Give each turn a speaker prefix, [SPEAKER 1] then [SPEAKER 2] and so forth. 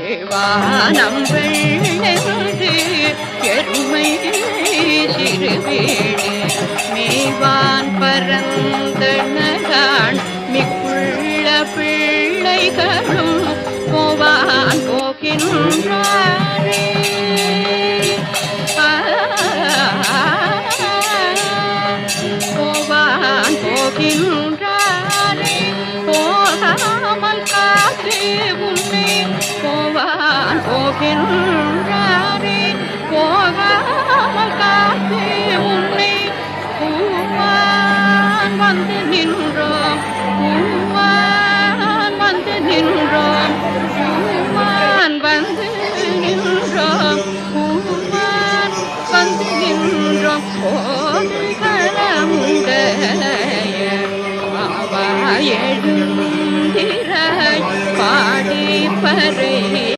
[SPEAKER 1] வானம் வெள்ளென்று எருமை சிறுவேடு மேவான் பரந்தனகான் மிக்குள்ள பிள்ளைகளும் போவான் போகின்றாரே போவான் போகின்றாரே போகாமல் காத்து உன்னை போவான் போகின்றாரே போகாமல் காத்து உன்னை பூவான் வந்து நின்றோ